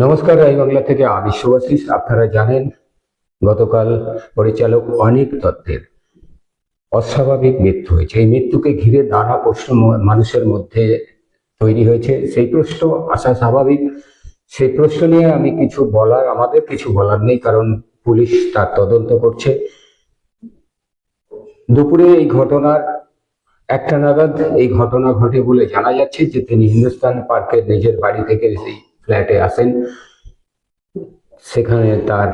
নমস্কার, রাই বাংলা থেকে আমি শুভাশিস। আপনারা জানেন গতকাল পরিচালক অনিক দত্তের অস্বাভাবিক মৃত্যু হয়েছে। এই মৃত্যুকে ঘিরে নানা প্রশ্ন মানুষের মধ্যে তৈরি হয়েছে। সেই প্রশ্ন আসা স্বাভাবিক। সেই প্রশ্ন নিয়ে আমাদের কিছু বলার নেই, কারণ পুলিশ তার তদন্ত করছে। দুপুরে এই ঘটনার 1টা নাগাদ এই ঘটনা ঘটে বলে জানা যাচ্ছে যে তিনি হিন্দুস্তান পার্কের নিজের বাড়ি থেকে সেই ফ্ল্যাটে আসেন। সেখানে তার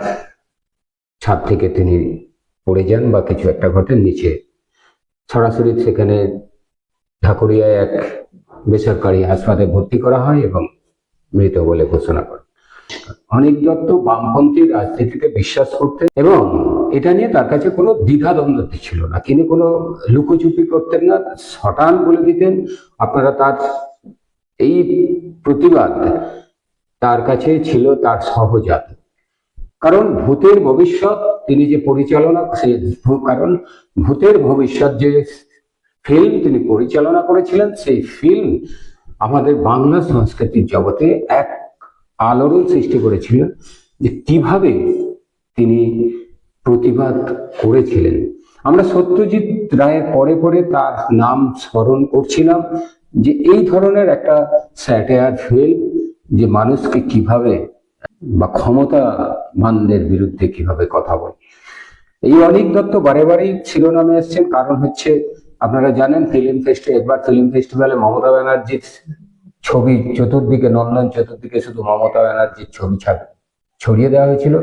ছাদ থেকে তিনি পড়ে যান বা কিছু একটা ঘটে, নিচে সরাসরি সেখানে ঢাকুরিয়ায় এক বেসরকারি হাসপাতালে ভর্তি করা হয় এবং মৃত বলে ঘোষণা করে। অনিক দত্ত বামপন্থী রাজনীতিতে বিশ্বাস করতেন এবং এটা নিয়ে তার কাছে কোনো দ্বিধাদ্বন্দ্ব ছিল না। তিনি কোনো লুকোচুপি করতেন না, সটান বলে দিতেন। আপনারা তার এই প্রতিবাদ তার কাছে ছিল তার সহজাত। কারণ ভূতের ভবিষ্যৎ তিনি যে পরিচালনা, কারণ ভূতের ভবিষ্যৎ যে ফিল্ম তিনি পরিচালনা করেছিলেন, সেই ফিল্ম আমাদের বাংলা সংস্কৃতির জগতে এক আলোড়ন সৃষ্টি করেছিলেন যে কিভাবে তিনি প্রতিবাদ করেছিলেন। আমরা সত্যজিৎ রায়ের পরে পরে তার নাম স্মরণ করছিলাম যে এই ধরনের একটা স্যাটায়ার ফিল্ম যে মানুষকে কিভাবে বা ক্ষমতাবানদের বিরুদ্ধে কিভাবে কথা বলে। এই অনিক দত্ত বারে বারেই শিরোনামে এসছেন, কারণ হচ্ছে আপনারা জানেন একবার ফিল্ম ফেস্টিভ্যালে মমতা ব্যানার্জির ছবি চতুর্দিকে, নন্দন চতুর্দিকে শুধু মমতা ব্যানার্জির ছবি ছড়িয়ে দেওয়া হয়েছিল।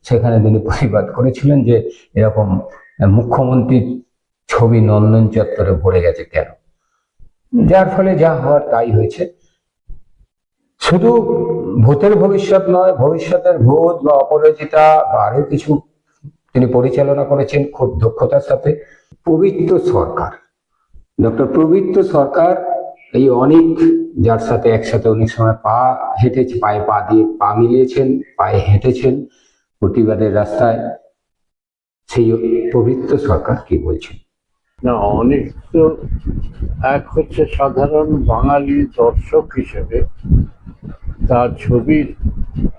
সেখানে তিনি প্রতিবাদ করেছিলেন যে এরকম মুখ্যমন্ত্রীর ছবি নন্দন চত্বরে ভরে গেছে কেন, যার ফলে যা হওয়ার তাই হয়েছে। শুধু ভূতের ভবিষ্যৎ নয়, ভবিষ্যতের ভূত বা অপরাজিতা বা আরো কিছু তিনি পরিচালনা করেছেন খুব দক্ষতার সাথে। পবিত্র সরকার, ডক্টর পবিত্র সরকার, এই অনেক যার সাথে একসাথে অনেক সময় পায়ে পা দিয়ে পা মিলিয়েছেন, পায়ে হেঁটেছেন প্রতিবাদের রাস্তায়, সেই পবিত্র সরকার কি বলছেন? না, অনেক তো এক হচ্ছে সাধারণ বাঙালি দর্শক হিসেবে তার ছবির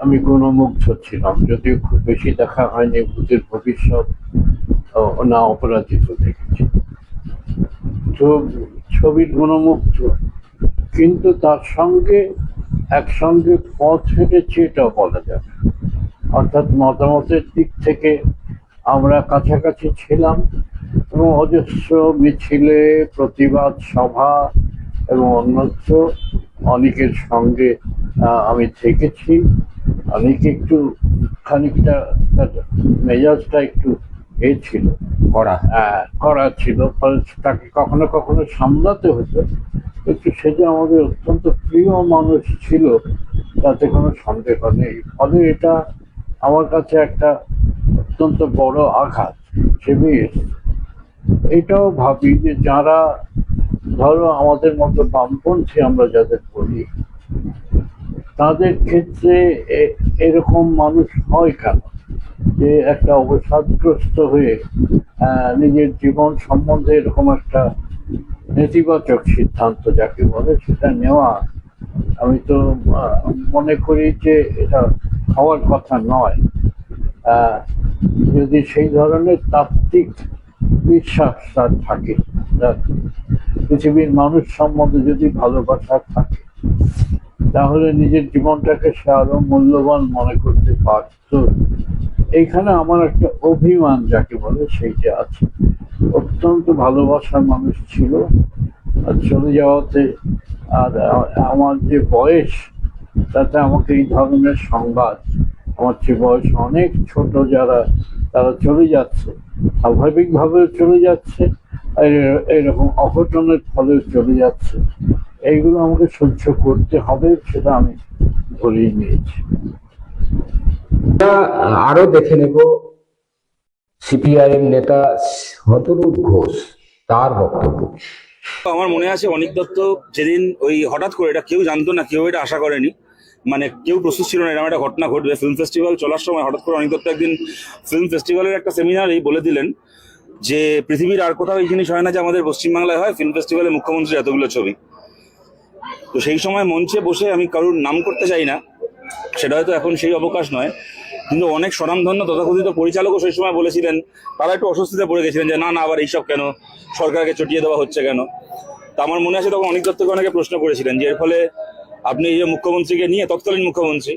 আমি গুণমুগ্ধ ছিলাম, যদিও খুব বেশি দেখা হয়নি। ভূতের ভবিষ্যৎ না অপরাজিত দেখেছি, তো ছবির গুণমুগ্ধ, কিন্তু তার সঙ্গে একসঙ্গে পথ হেঁটেছে এটাও বলা যাবে। অর্থাৎ মতামতের দিক থেকে আমরা কাছাকাছি ছিলাম এবং অজস্র মিছিলে, প্রতিবাদ সভা এবং অন্যত্র অনেকের সঙ্গে আমি থেকেছি। অনেক একটু খানিকটা মেজাজটা একটু ছিল, করা ছিল, ফলে তাকে কখনো কখনো সামলাতে হতো। কিন্তু সে যে আমাদের অত্যন্ত প্রিয় মানুষ ছিল তাতে কোনো সন্দেহ নেই। ফলে এটা আমার কাছে একটা অত্যন্ত বড় আঘাত হিসেবে। এটাও ভাবি যে যারা ধরো আমাদের মতো বামপন্থী আমরা যাদের বলি, তাদের ক্ষেত্রে এরকম মানুষ হয় কেন, যে একটা অবসাদগ্রস্ত হয়ে নিজের জীবন সম্বন্ধে এরকম একটা নেতিবাচক সিদ্ধান্ত যাকে বলে সেটা নেওয়া। আমি তো মনে করি যে এটা হওয়ার কথা নয়। যদি সেই ধরনের তাত্ত্বিক বিশ্বাস তার থাকে, পৃথিবীর মানুষ সম্বন্ধে যদি ভালোবাসা থাকে, তাহলে নিজের জীবনটাকে সে আরো মূল্যবান মনে করতে পারত। এইখানে আমার একটা অভিমান যাকে বলে সেইটা আছে। অত্যন্ত ভালোবাসার মানুষ ছিল, আর চলে যাওয়াতে আর আমার যে বয়স তাতে আমাকে এই ধরনের সংবাদ, আমার যে বয়স অনেক ছোট যারা, তারা চলে যাচ্ছে, স্বাভাবিকভাবে চলে যাচ্ছে, আর এরকম অঘটনের ফলে চলে যাচ্ছে, এইগুলো আমাকে সহ্য করতে হবে, সেটা আমি ধরেই নিয়েছি। আরো দেখে নেব সিপিআইএম নেতা শতরূপ ঘোষ, তার বক্তব্য। আমার মনে আছে অনিক দত্ত যেদিন ওই হঠাৎ করে, এটা কেউ জানতো না, কেউ এটা আশা করেনি, মানে কেউ প্রস্তুত ছিল না এরকম একটা ঘটনা ঘটবে। ফিল্ম ফেস্টিভ্যাল চলার সময় হঠাৎ করে অনিক দত্ত একদিন ফিল্ম ফেস্টিভ্যালের একটা সেমিনারেই বলে দিলেন যে পৃথিবীর আর কোথাও এই জিনিস হয় না যে আমাদের পশ্চিমবাংলায় হয়, ফিল্ম ফেস্টিভ্যালে মুখ্যমন্ত্রীর এতগুলো ছবি। তো সেই সময় মঞ্চে বসে, আমি কারোর নাম করতে চাই না, সেটা হয়তো এখন সেই অবকাশ নয়, কিন্তু অনেক স্বনামধন্য তথাকথিত পরিচালকও সেই সময় বলেছিলেন, তারা একটু অস্বস্তিতে পড়ে গেছিলেন যে না না আবার এইসব কেন, সরকারকে চটিয়ে দেওয়া হচ্ছে কেন। তা আমার মনে আছে তখন অনিক দত্তকে অনেকে প্রশ্ন করেছিলেন যে এর ফলে আপনি এই যে মুখ্যমন্ত্রীকে নিয়ে, তৎকালীন মুখ্যমন্ত্রী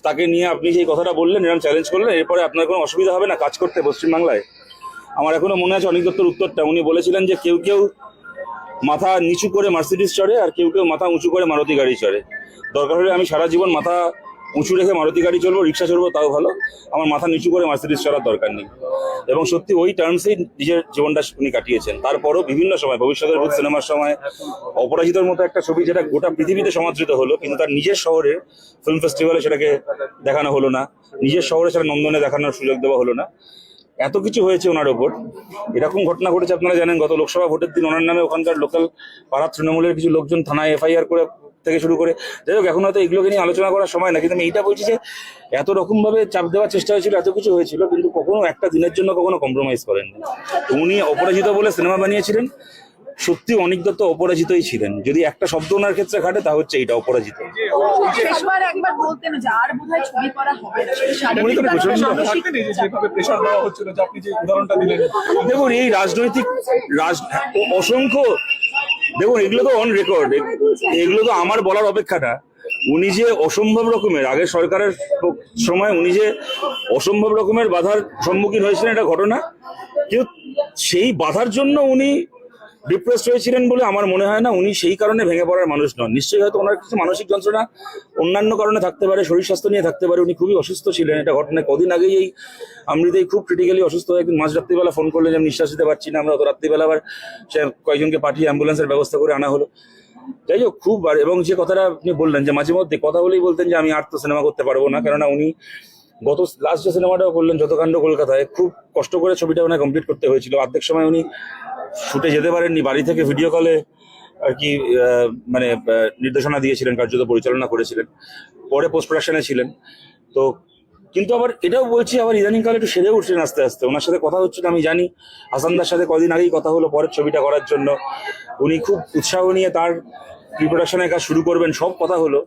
তাকে নিয়ে আপনি সেই কথাটা বললেন, এরকম চ্যালেঞ্জ করলেন, এরপরে আপনার কোনো অসুবিধা হবে না কাজ করতে পশ্চিমবাংলায়? আমার এখনো মনে আছে অনিক দত্তর উত্তরটা, উনি বলেছিলেন যে কেউ কেউ মাথা নিচু করে মার্সিডিজ চড়ে আর কেউ কেউ মাথা উঁচু করে মারুতি গাড়ি চড়ে। দরকার হলে আমি সারা জীবন মাথা উঁচু রেখে মারুতি গাড়ি চলবো, রিক্সা চলবো, তাও ভালো, আমার মাথা নিচু করে মার্সিডিজ চড়ার দরকার নেই। এবং সত্যি ওই টার্মসেই নিজের জীবনটা উনি কাটিয়েছেন। তারপরও বিভিন্ন সময়, ভবিষ্যতের ভূত সিনেমার সময় অপরাজিতার মতো একটা ছবি যেটা গোটা পৃথিবীতে সমাদৃত হলো, কিন্তু তার নিজের শহরে ফিল্ম ফেস্টিভ্যালে সেটাকে দেখানো হলো না, নিজের শহরে সেটা নন্দনে দেখানোর সুযোগ দেওয়া হলো না। এত কিছু হয়েছে ওনার ওপর। এরকম ঘটনা ঘটেছে, আপনারা জানেন গত লোকসভা ভোটের দিন ওনার নামে ওখানকার লোকাল পাড়ার তৃণমূলের কিছু লোকজন থানায় এফআইআর করে থেকে শুরু করে, যাই হোক এখন হয়তো এগুলোকে নিয়ে আলোচনা করার সময় না, কিন্তু আমি এইটা বলছি যে এত রকম ভাবে চাপ দেওয়ার চেষ্টা হয়েছিল, এত কিছু হয়েছিল, কিন্তু কখনো একটা দিনের জন্য কখনো কম্প্রোমাইজ করেননি। উনি অপরাজিত বলে সিনেমা বানিয়েছিলেন, সত্যি অনিক দত্ত অপরাজিতই ছিলেন। যদি একটা শব্দ ওনার ক্ষেত্রে খাটে তা হচ্ছে এইটা, অপরাজিত। শেষবার একবার বলতেন যে আর বোধহয় ছবি করা হবে না, সেটা উনি তো শারীরিক আর প্রচণ্ড মানসিক যেভাবে প্রেশার দেওয়া হচ্ছিল, যে আপনি যে উদাহরণটা দিলেন, দেখুন এই রাজনৈতিক অসংখ্য, দেখুন এগুলো তো অন রেকর্ড, এগুলো তো আমার বলার অপেক্ষাটা। উনি যে অসম্ভব রকমের আগে সরকারের সময় উনি যে অসম্ভব রকমের বাধার সম্মুখীন হয়েছিলেন, এটা ঘটনা। কিন্তু সেই বাধার জন্য উনি ডিপ্রেসড হয়েছিলেন বলে আমার মনে হয় না। উনি সেই কারণে ভেঙে পড়ার মানুষ নন। নিশ্চয়ই হয়তো ওনার কিছু মানসিক যন্ত্রণা অন্যান্য কারণে থাকতে পারে, শরীর স্বাস্থ্য নিয়ে থাকতে পারে। উনি খুবই অসুস্থ ছিলেন, এটা ঘটনা। কদিন আগেই এই আমৃতেই খুব ক্রিটিক্যালি অসুস্থ হয়ে একদিন মাঝ রাত্রিবেলা ফোন করলেন যে আমি নিঃশ্বাস নিতে পারছি না। আমরা অত রাত্রিবেলা আবার সে কয়েকজনকে পাঠিয়ে অ্যাম্বুলেন্সের ব্যবস্থা করে আনা হলো। যাই হোক খুব, এবং যে কথাটা আপনি বললেন যে মাঝে মধ্যে কথা বলেই বলতেন যে আমি আর তো সিনেমা করতে পারবো না, কেননা উনি গত লাস্ট যে সিনেমাটাও করলেন যতকাণ্ড কলকাতায়, খুব কষ্ট করে ছবিটা ওনার কমপ্লিট করতে হয়েছিল। অর্ধেক সময় উনি শুটে যেতে পারেননি, বাড়ি থেকে ভিডিও কলে আর কি মানে নির্দেশনা দিয়েছিলেন, কার্যত পরিচালনা করেছিলেন, পরে পোস্ট প্রোডাকশনে ছিলেন। তো কিন্তু আবার এটাও বলছি, আবার ইদানিংকালে একটু সেরে উঠছেন আস্তে আস্তে। ওনার সাথে কথা হচ্ছিল, আমি জানি হাসানদার সাথে কদিন আগেই কথা হলো পরের ছবিটা করার জন্য। উনি খুব উৎসাহ নিয়ে তার প্রি প্রোডাকশনের কাজ শুরু করবেন, সব কথা হলো।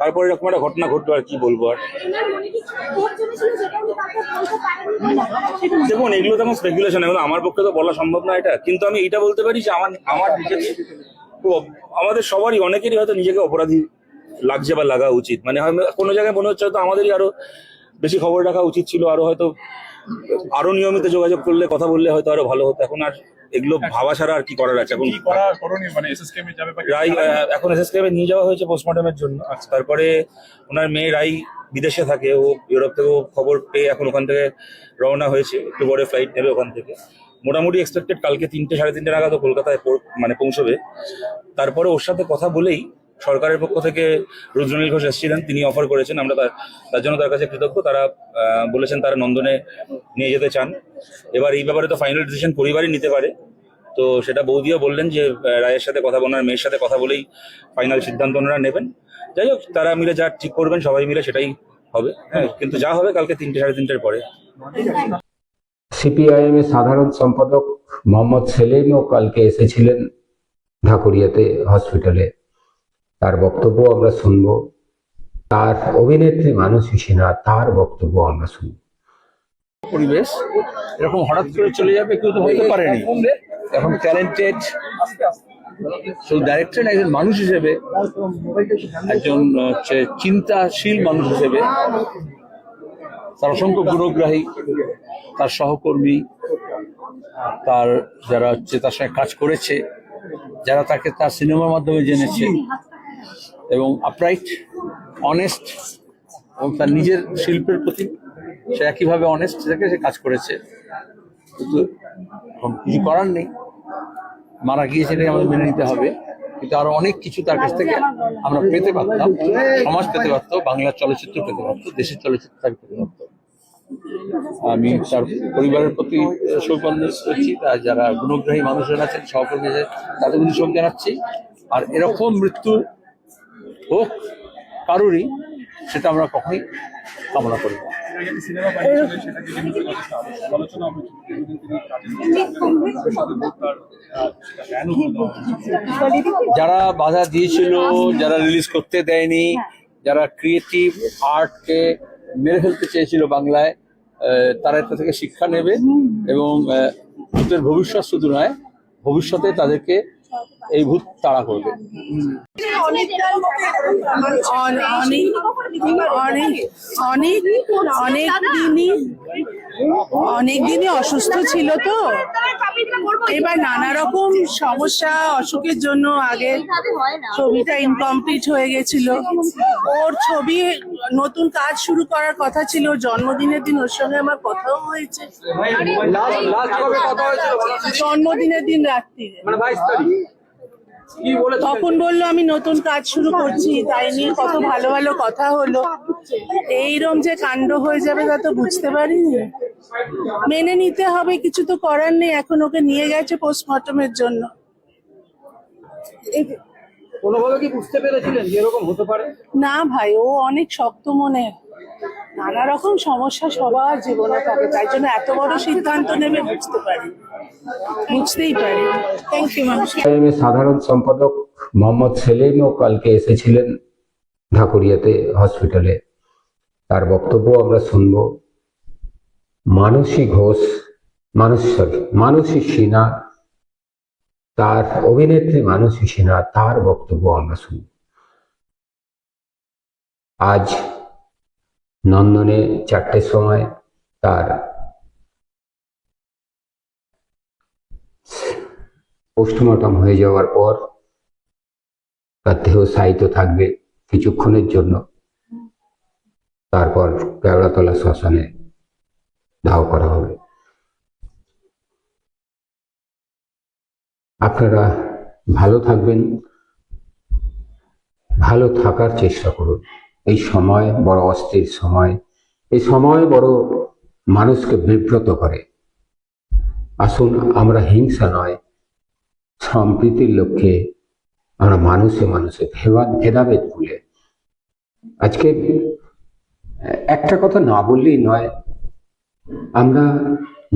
তারপরে এরকম একটা ঘটনা ঘটলো, আর কি বলবো আর। দেখুন এগুলো তো এখন স্পেকুলেশন, এগুলো আমার পক্ষে তো বলা সম্ভব না এটা। কিন্তু আমি এটা বলতে পারি যে আমার নিজেকে আমাদের সবারই, অনেকেরই হয়তো নিজেকে অপরাধী লাগছে বা লাগা উচিত। মানে কোনো জায়গায় মনে হচ্ছে হয়তো আমাদেরই আরো বেশি খবর রাখা উচিত ছিল, আরো হয়তো আরো নিয়মিত যোগাযোগ করলে, কথা বললে হয়তো আরো ভালো হতো। এখন আর এগুলো ভাবা ছাড়া আর কি করার আছে। এখন রাই এখন এসএসকেএমে নিয়ে যাওয়া হয়েছে পোস্টমর্টমের জন্য। তারপরে ওনার মেয়ে রাই বিদেশে থাকে, ও ইউরোপ থেকে খবর পেয়ে এখন ওখান থেকে রওনা হয়েছে, একটু পরে ফ্লাইট নেবে ওখান থেকে। মোটামুটি এক্সপেক্টেড কালকে 3টে সাড়ে 3টে নাগাদ কলকাতায় মানে পৌঁছবে। তারপরে ওর সাথে কথা বলেই সরকারের পক্ষ থেকে রুদ্রনীল ঘোষ এসেছিলেন, তিনি অফার করেছেন, আমরা তার জন্য তার কাছে কৃতজ্ঞ। তারা বলেছেন তারা নন্দনে নিয়ে যেতে চান। এবার এই ব্যাপারে তো ফাইনাল ডিসিশন পরিবারই নিতে পারে, তো সেটা বৌদিও বললেন যে রায়ের সাথে কথা, ওনার মেয়ের সাথে কথা বলেই ফাইনাল সিদ্ধান্ত ওনারা নেবেন। যাই হোক তারা মিলে যা ঠিক করবেন, সবাই মিলে সেটাই হবে। হ্যাঁ, কিন্তু যা হবে কালকে 3টে সাড়ে 3টের পরে। সিপিআইএম এর সাধারণ সম্পাদক মোহাম্মদ সেলিমও কালকে এসেছিলেন ঢাকুরিয়াতে হসপিটালে। তার বক্তব্য আমরা শুনবো। তার অভিনেত্রী মানসী সিনহা, তার বক্তব্য আমরা শুনবো। পরিবেশ এরকম হঠাৎ করে চলে যাবে কেউ তো হতে পারেনি। এখন ট্যালেন্টেড শুধু ডাইরেক্টর, একজন মানুষ হিসেবে, একজন চিন্তাশীল মানুষ হিসেবে, তার অসংখ্য গুণগ্রাহী, তার সহকর্মী, তার যারা তার সঙ্গে কাজ করেছে, যারা তাকে তার সিনেমার মাধ্যমে জেনেছে, এবং আপরাইট, অনেস্ট, এবং তার নিজের শিল্পের প্রতি সে একইভাবে অনেস্ট থেকে সে কাজ করেছে। কিন্তু এখন কিছু করার নেই, মারা গিয়েছে, আমাদের মেনে নিতে হবে। কিন্তু আরো অনেক কিছু তার কাছ থেকে আমরা পেতে পারতাম, সমাজ পেতে পারতো, বাংলার চলচ্চিত্র পেতে পারতো, দেশের চলচ্চিত্র তাকে পেতে পারতো। আমি তার পরিবারের প্রতি শোক করছি, তার যারা গুণগ্রাহী মানুষজন আছেন, সহকর্মী আছেন, তাদের প্রতি শোক জানাচ্ছি। আর এরকম মৃত্যু হোক কারোরই, সেটা আমরা কখনোই কামনা করি না। যারা বাধা দিয়েছিল, যারা রিলিজ করতে দেয়নি, যারা ক্রিয়েটিভ আর্টকে মেরে ফেলতে চেয়েছিল বাংলায়, তারা এটা থেকে শিক্ষা নেবে এবং ভূতের ভবিষ্যৎ শুধু নয়, ভবিষ্যতে তাদেরকে এই ভূত তাড়া করবে। অনেক দিনই অসুস্থ ছিল তো, এবার নানা রকম সমস্যা অসুখের জন্য আগে ছবিটা ইনকমপ্লিট হয়ে গেছিল। ওর ছবি নতুন কাজ শুরু করার কথা ছিল, জন্মদিনের দিন ওর সঙ্গে আমার কথাও হয়েছে, জন্মদিনের দিন রাত্রিরে। তখন বললো আমি নতুন কাজ শুরু করছি, তাই নিয়ে কত ভালো ভালো কথা হলো। এইরকম যে কাণ্ড হয়ে যাবে তা তো বুঝতে পারিনি। মেনে নিতে হবে, কিছু তো করার নেই। এখন ওকে নিয়ে গেছে পোস্টমর্টমের জন্য। কোনোভাবে কি বুঝতে পেরেছিলেন যে এরকম হতে পারে? না ভাই, ও অনেক শক্ত মনের, নানা রকম সমস্যা সবার জীবনে থাকে, তাই জন্য এত বড় সিদ্ধান্ত নেবে বুঝতেই পারি। থ্যাংক ইউ মানুষ। সাধারণ সম্পাদক মোহাম্মদ সেলিমও কালকে এসেছিলেন ঢাকুরিয়াতে হসপিটালে, তার বক্তব্য আমরা শুনব। মানসী সিনহা, তার অভিনেত্রী মানসী সিনহা, তার বক্তব্য আমরা শুনব। আজ নন্দনে 4টের সময় তার পোস্টমর্টম হয়ে যাওয়ার পর তার দেহ শায়িত থাকবে কিছুক্ষণের জন্য, তারপর কেওড়াতলা শ্মশানে দাহ করা হবে। আপনারা ভালো থাকবেন, ভালো থাকার চেষ্টা করুন। এই সময় বড় অস্থির সময়, এই সময় বড় মানুষকে বিব্রত করে। আসুন আমরা হিংসা নয়, সম্প্রীতির লক্ষ্যে আমরা মানুষে ভেদাভেদ ভুলে, আজকে একটা কথা না বললেই নয়, আমরা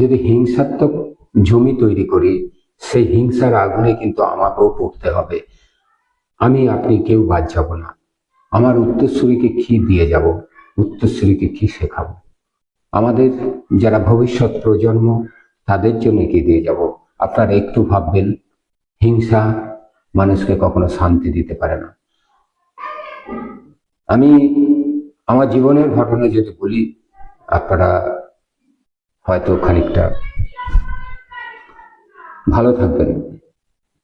যদি হিংসাত্মক জমি তৈরি করি, সেই হিংসার আগুনে কিন্তু আমাকেও পড়তে হবে। আপনি কেউ বাদ যাব না। আমার উত্তরসূরিকে কি দিয়ে যাব, উত্তরসূরিকে কি শেখাবো, আমাদের যারা ভবিষ্যৎ প্রজন্ম তাদের জন্য কি দিয়ে যাব। আপনারা একটু ভাববেন, হিংসা মানুষকে কখনো শান্তি দিতে পারে না। আমি আমার জীবনের ঘটনা যদি বলি, আপনারা হয়তো খানিকটা ভালো থাকবেন।